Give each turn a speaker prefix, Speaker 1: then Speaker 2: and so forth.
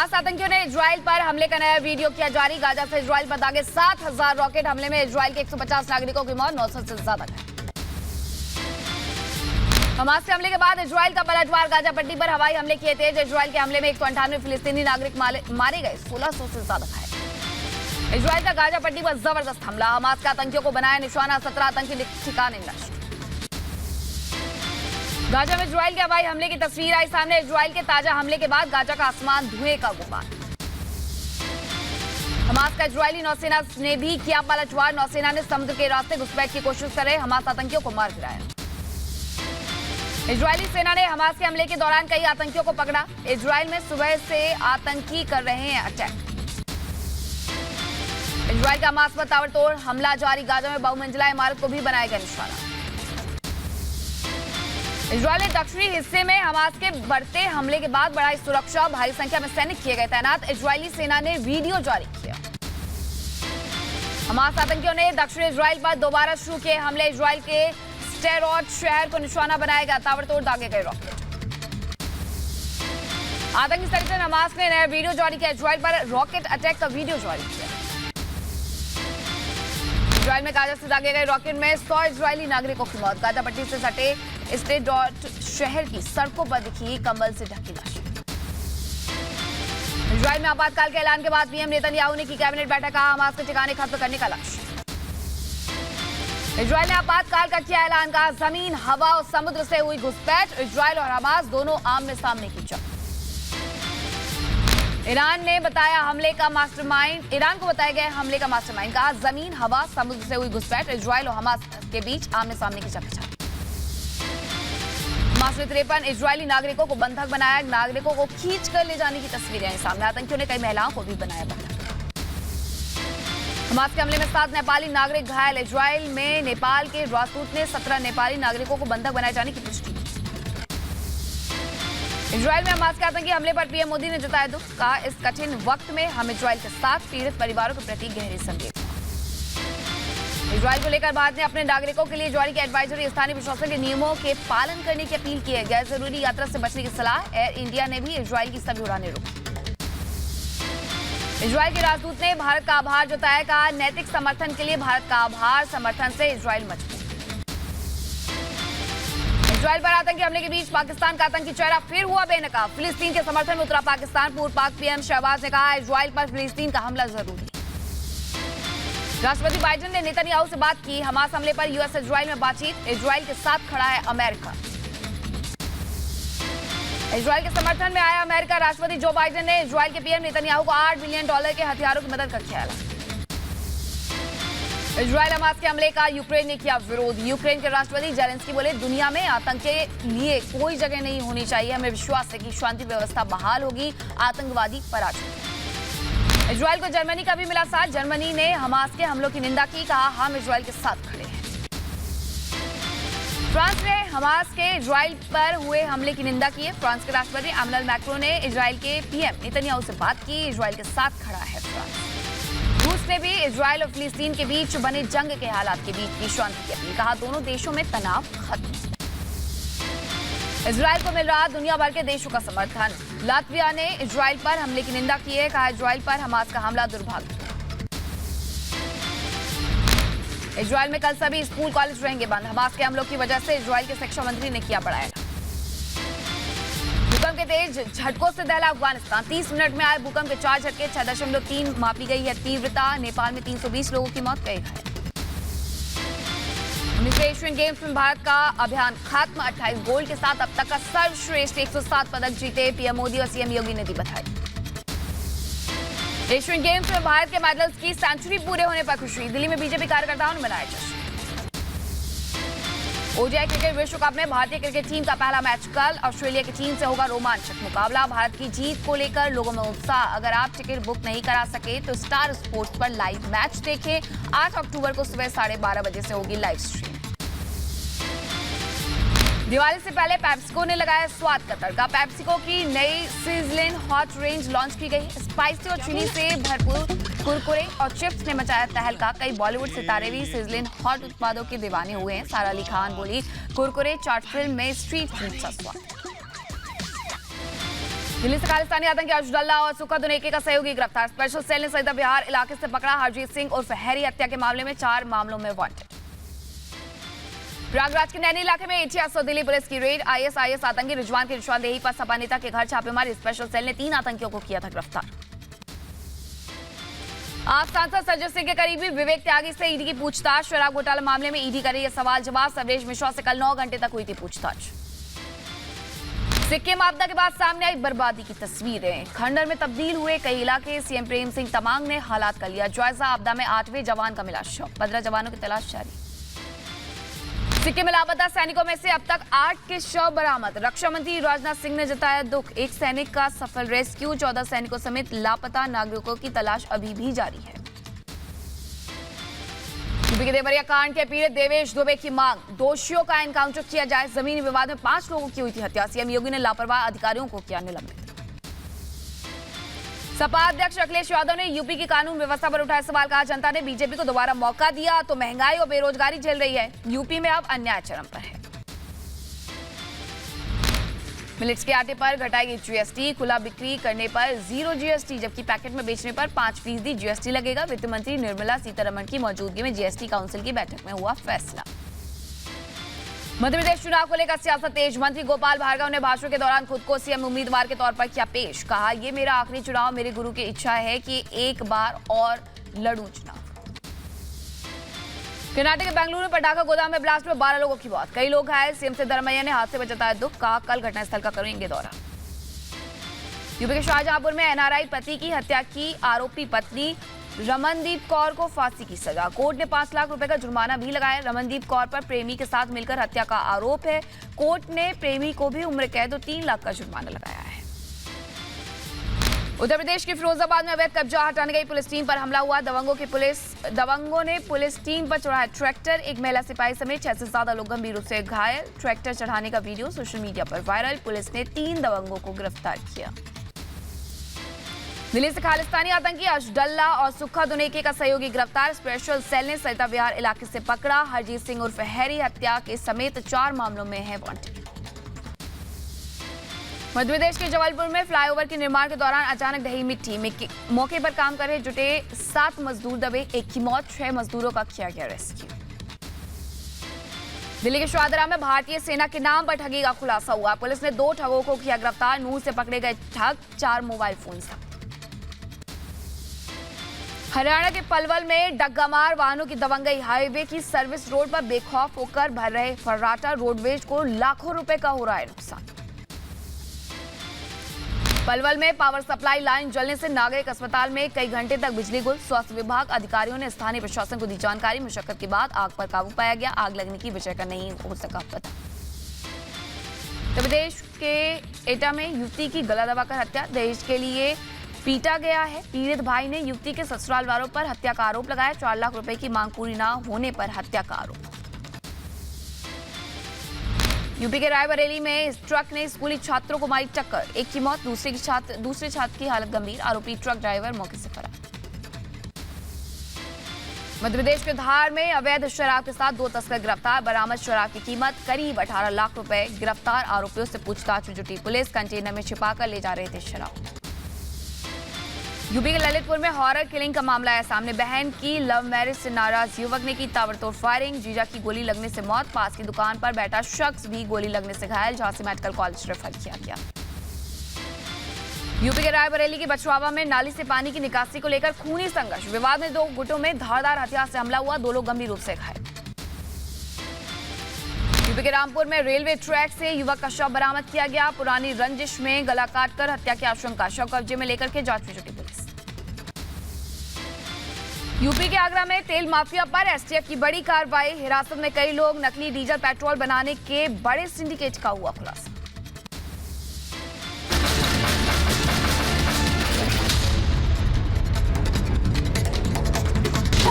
Speaker 1: Hamas आतंकियों ने Israel पर हमले का नया वीडियो किया जारी। गाजा से इजराइल पर दागे 7,000 रॉकेट हमले में इजराइल के 150 नागरिकों की मौत, 900 से ज्यादा घायल। हमास के हमले के बाद इजराइल का पलटवार, गाजा पट्टी पर हवाई हमले किए तेज। इजराइल के हमले में 198 फिलिस्तीनी नागरिक मारे गए, 1600 से ज्यादा घायल। इजराइल का गाजा पट्टी पर जबरदस्त हमला, हमास के आतंकियों को बनाया निशाना, 17 आतंकी ठिकाने नष्ट। गाजा में इजराइल के हवाई हमले की तस्वीर आई सामने। इजराइल के ताजा हमले के बाद गाजा का आसमान धुएं का गुबार। हमास का इजरायली नौसेना ने भी किया पलटवार, नौसेना ने समुद्र के रास्ते घुसपैठ की कोशिश कर रहे हमास आतंकियों को मार गिराया। इजरायली सेना ने हमास के हमले के दौरान कई आतंकियों को पकड़ा। इजराइल में सुबह से आतंकी कर रहे हैं अटैक। इजराइल का हमास पर ताबड़तोड़ हमला जारी, गाजा में बहुमंजिला इमारत को भी बनाया गया निशाना। इजराइल के दक्षिणी हिस्से में हमास के बढ़ते हमले के बाद बढ़ाई सुरक्षा, भारी संख्या में सैनिक किए गए तैनात। इजरायली सेना ने वीडियो जारी किया। हमास आतंकियों ने दक्षिणी इजराइल पर दोबारा शुरू किए हमले। इजराइल के स्टेरोट शहर को निशाना बनाया गया, ताबड़तोड़ दागे गए रॉकेट। आतंकी संगठन हमास ने नया वीडियो जारी किया। इजराइल पर रॉकेट अटैक का वीडियो जारी किया। इजराइल में गाजा से दागे गए रॉकेट में 100 इजरायली नागरिकों की मौत। गाजा पट्टी से सटे स्टेरोट शहर की सड़कों पर दिखी कंबल से ढकी लाशें। इजराइल में आपातकाल के ऐलान के बाद पीएम नेतन्याहू ने की कैबिनेट बैठक, कहा हमास के ठिकाने खत्म करने का लक्ष्य। इजराइल ने आपातकाल का किया ऐलान, कहा जमीन, हवा और समुद्र से हुई घुसपैठ। इजराइल और हमास दोनों आमने सामने की जंग। ईरान को बताया गया हमले का मास्टरमाइंड, कहा जमीन, हवा, समुद्र से हुई घुसपैठ। इजराइल और हमास के बीच आमने सामने की जंग। हमास ने 53 इजरायली नागरिकों को बंधक बनाया। नागरिकों को खींच कर ले जाने की तस्वीरें आई सामने। आतंकियों ने कई महिलाओं को भी बनाया बंधक। हमास के हमले में 7 नेपाली नागरिक घायल। इजराइल में नेपाल के राजदूत ने 17 नेपाली नागरिकों को बंधक बनाए जाने की पुष्टि। इजराइल में हमास के आतंकी हमले पर पीएम मोदी ने जताया दुख, कहा इस कठिन वक्त में हम इजराइल के साथ, पीड़ित परिवारों के प्रति गहरी संवेदना। इजराइल को लेकर भारत ने अपने नागरिकों के लिए जारी की एडवाइजरी, स्थानीय प्रशासन के नियमों के पालन करने की अपील की है। गैर जरूरी यात्रा से बचने की सलाह। एयर इंडिया ने भी इजराइल की सभी उड़ानें रोकी। इजराइल के राजदूत ने भारत का आभार जताया, कहा नैतिक समर्थन के लिए भारत का आभार, समर्थन से इजराइल मजबूत। इजराइल पर आतंकी हमले के बीच पाकिस्तान का आतंकी चेहरा फिर हुआ बेनकाब। फिलिस्तीन के समर्थन में उतरा पाकिस्तान। पूर्व पाक पीएम शहबाज ने कहा इजराइल पर फिलिस्तीन का हमला जरूरी। राष्ट्रपति बाइडेन ने नेतन्याहू से बात की। हमास हमले पर यूएस इजराइल में बातचीत। इजराइल के साथ खड़ा है अमेरिका। इजराइल के समर्थन में आया अमेरिका। राष्ट्रपति जो बाइडेन ने इजराइल के पीएम नेतन्याहू को $8 बिलियन के हथियारों की मदद का किया ऐलान। इजराइल हमास के हमले का यूक्रेन ने किया विरोध। यूक्रेन के राष्ट्रपति जेलेंस्की बोले दुनिया में आतंक के लिए कोई जगह नहीं होनी चाहिए। हमें विश्वास है कि शांति व्यवस्था बहाल होगी, आतंकवादी पराजित। इजराइल को जर्मनी का भी मिला साथ। जर्मनी ने हमास के हमलों की निंदा की, कहा हम इजराइल के साथ खड़े हैं। फ्रांस ने हमास के इजराइल पर हुए हमले की निंदा की है। फ्रांस के राष्ट्रपति इमैनुअल मैक्रों ने इजराइल के पीएम नेतन्याहू से बात की। इजराइल के साथ खड़ा है फ्रांस। रूस ने भी इजराइल और फिलिस्तीन के बीच बने जंग के हालात के बीच की शांति की अपील, कहा दोनों देशों में तनाव खत्म। इजराइल को मिल रहा दुनिया भर के देशों का समर्थन। लातविया ने इजराइल पर हमले की निंदा की है, कहा इजराइल पर हमास का हमला दुर्भाग्य। इजराइल में कल सभी स्कूल कॉलेज रहेंगे बंद। हमास के हमलों की वजह से इजराइल के शिक्षा मंत्री ने किया बड़ा ऐलान। भूकंप के तेज झटकों से दहला अफगानिस्तान। 30 मिनट में आए भूकंप के 4 झटके, 6.3 मापी गई है तीव्रता। नेपाल में 320 लोगों की मौत, कई घायल। एशियन गेम्स में भारत का अभियान खत्म। 28 गोल्ड के साथ अब तक का सर्वश्रेष्ठ 107 पदक जीते। पीएम मोदी और सीएम योगी ने दी बधाई। एशियन गेम्स में भारत के मेडल्स की सेंचुरी पूरे होने पर खुशी। दिल्ली में बीजेपी कार्यकर्ताओं ने मनाया जश्न। ओडीआई क्रिकेट विश्व कप में भारतीय क्रिकेट टीम का पहला मैच कल। ऑस्ट्रेलिया की टीम से होगा रोमांचक मुकाबला। भारत की जीत को लेकर लोगों में उत्साह। अगर आप टिकट बुक नहीं करा सके तो स्टार स्पोर्ट्स पर लाइव मैच देखें। 8 अक्टूबर को सुबह 12:30 बजे से होगी लाइव स्ट्रीम। दिवाली से पहले पेप्सिको ने लगाया स्वाद का तड़का। पेप्सिको की नई सिजलिंग हॉट रेंज लॉन्च की गई। स्पाइसी और चीनी से भरपूर कुरकुरे और चिप्स ने मचाया तहलका। कई बॉलीवुड सितारे भी सिजलिंग हॉट उत्पादों के दीवाने हुए हैं। सारा अली खान बोली कुरकुरे चाट फिल्म में स्ट्रीट फूड का स्वाद। दिल्ली से खालिस्तानी आतंकी अब्दुल्ला और सुखा दुनेके का सहयोगी गिरफ्तार। स्पेशल सेल ने सईदा बिहार इलाके से पकड़ा। हरजीत सिंह उर्फ हैरी हत्या के मामले में 4 मामलों में वांटेड। प्रयागराज के नैनी इलाके में एटीएस और दिल्ली पुलिस की रेड। आईएसआईएस आतंकी रिजवान की निशानदेही पर सपा नेता के घर छापेमारी। स्पेशल सेल ने 3 आतंकियों को किया था गिरफ्तार। आज सांसद संजय सिंह के करीबी विवेक त्यागी से ईडी की पूछताछ। शराब घोटाला मामले में ईडी करे ये सवाल जवाब। सर्वेश मिश्रा से कल 9 घंटे तक हुई थी पूछताछ। सिक्किम आपदा के बाद सामने आई बर्बादी की तस्वीरें। खंडर में तब्दील हुए कई इलाके। सीएम प्रेम सिंह तमांग ने हालात का लिया जायजा। आपदा में 8वें जवान का मिला शव। 15 जवानों की तलाश जारी। सिक्किम में लापता सैनिकों में से अब तक 8 के शव बरामद। रक्षा मंत्री राजनाथ सिंह ने जताया दुख। एक सैनिक का सफल रेस्क्यू। 14 सैनिकों समेत लापता नागरिकों की तलाश अभी भी जारी है। यूपी के देवरिया कांड के पीड़ित देवेश दुबे की मांग। दोषियों का एनकाउंटर किया जाए। जमीनी विवाद में 5 लोगों की हुई थी हत्या। सीएम योगी ने लापरवाह अधिकारियों को किया निलंबित। सपा अध्यक्ष अखिलेश यादव ने यूपी की कानून व्यवस्था पर उठाए सवाल। कहा जनता ने बीजेपी को दोबारा मौका दिया तो महंगाई और बेरोजगारी झेल रही है। यूपी में अब अन्याय चरम पर है। मिलेट्स के आटे पर घटाएगी जीएसटी। खुला बिक्री करने पर 0 जीएसटी, जबकि पैकेट में बेचने पर 5% जीएसटी लगेगा। वित्त मंत्री निर्मला सीतारमण की मौजूदगी में जीएसटी काउंसिल की बैठक में हुआ फैसला। मध्य प्रदेश चुनाव को लेकर सियासत तेज। मंत्री गोपाल भार्गव ने भाषण के दौरान खुद को सीएम उम्मीदवार के तौर पर किया पेश। कहा ये मेरा आखिरी चुनाव। मेरे गुरु की इच्छा है कि एक बार और लड़ूं चुनाव। कर्नाटक के बेंगलुरु में पटाखा गोदाम में ब्लास्ट में 12 लोगों की मौत, कई लोग घायल। सीएम सिद्धरमैया ने हादसे पर जताया दुख। कहा कल घटनास्थल का करेंगे दौरा। यूपी के शाहजहांपुर में एनआरआई पति की हत्या की आरोपी पत्नी रमनदीप कौर को फांसी की सजा। कोर्ट ने 5 लाख रुपए का जुर्माना भी लगाया। रमनदीप कौर पर प्रेमी के साथ मिलकर हत्या का आरोप है। कोर्ट ने प्रेमी को भी उम्र कैद और 3 लाख का जुर्माना लगाया है। उत्तर प्रदेश के फिरोजाबाद में अवैध कब्जा हटाने गई पुलिस टीम पर हमला हुआ। दबंगों ने पुलिस टीम पर चढ़ाया ट्रैक्टर। एक महिला सिपाही समेत 6 से ज्यादा लोग गंभीर रूप से घायल। ट्रैक्टर चढ़ाने का वीडियो सोशल मीडिया पर वायरल। पुलिस ने 3 दबंगों को गिरफ्तार किया। दिल्ली से खालिस्तानी आतंकी अब्दुल्ला और सुखा दुनेके का सहयोगी गिरफ्तार। स्पेशल सेल ने सईदा बिहार इलाके से पकड़ा। हरजीत सिंह उर्फ हैरी हत्या के समेत 4 मामलों में है वांटेड। मध्य प्रदेश के जबलपुर में फ्लाईओवर के निर्माण के दौरान अचानक ढही मिट्टी। मौके पर काम कर रहे जुटे 7 मजदूर दबे। 1 की मौत, 6 मजदूरों का किया गया रेस्क्यू। दिल्ली के शाहदरा में भारतीय सेना के नाम पर ठगी का खुलासा हुआ। पुलिस ने 2 ठगों को किया गिरफ्तार। नूर से पकड़े गए ठग, 4 मोबाइल फोन जब्त। हरियाणा के पलवल में डग्गामार वाहनों की दबंगई। हाईवे की सर्विस रोड पर बेखौफ होकर भर रहे फर्राटा रोडवेज को लाखों रुपए का हो रहा है नुकसान। पलवल में पावर सप्लाई लाइन जलने से नागरिक अस्पताल में कई घंटे तक बिजली गुल। स्वास्थ्य विभाग अधिकारियों ने स्थानीय प्रशासन को दी जानकारी। मुशक्कत के बाद आग पर काबू पाया गया। आग लगने की वजह का नहीं हो सका पता। उत्तर प्रदेश के एटा में युवती की गला दबाकर हत्या। दहेज के लिए पीटा गया है। पीड़ित भाई ने युवती के ससुराल वालों पर हत्या का आरोप लगाया। 4 लाख रुपए की मांग पूरी न होने पर हत्या का आरोप। यूपी के रायबरेली में इस ट्रक ने स्कूली छात्रों को मारी टक्कर। 1 की मौत, दूसरे छात्र की हालत गंभीर। आरोपी ट्रक ड्राइवर मौके से फरार। मध्य प्रदेश के धार में अवैध शराब के साथ 2 तस्कर गिरफ्तार। बरामद शराब की कीमत करीब 18 लाख रुपए। गिरफ्तार आरोपियों से पूछताछ में जुटी पुलिस। कंटेनर में छिपाकर ले जा रहे थे शराब। यूपी के ललितपुर में हॉरर किलिंग का मामला आया सामने। बहन की लव मैरिज से नाराज युवक ने की ताबड़तोड़ फायरिंग। जीजा की गोली लगने से मौत। पास की दुकान पर बैठा शख्स भी गोली लगने से घायल। झांसी मेडिकल कॉलेज रेफर किया गया। यूपी के रायबरेली के बछवावा में नाली से पानी की निकासी को लेकर खूनी संघर्ष। विवाद में 2 गुटों में धारदार हथियार से हमला हुआ। 2 लोग गंभीर रूप से घायल। यूपी के रामपुर में रेलवे ट्रैक से युवक का शव बरामद किया गया। पुरानी रंजिश में गला काटकर हत्या की आशंका। शव कब्जे में लेकर के जांच में जुटी पुलिस। यूपी के आगरा में तेल माफिया पर एसटीएफ की बड़ी कार्रवाई। हिरासत में कई लोग। नकली डीजल पेट्रोल बनाने के बड़े सिंडिकेट का हुआ खुलासा।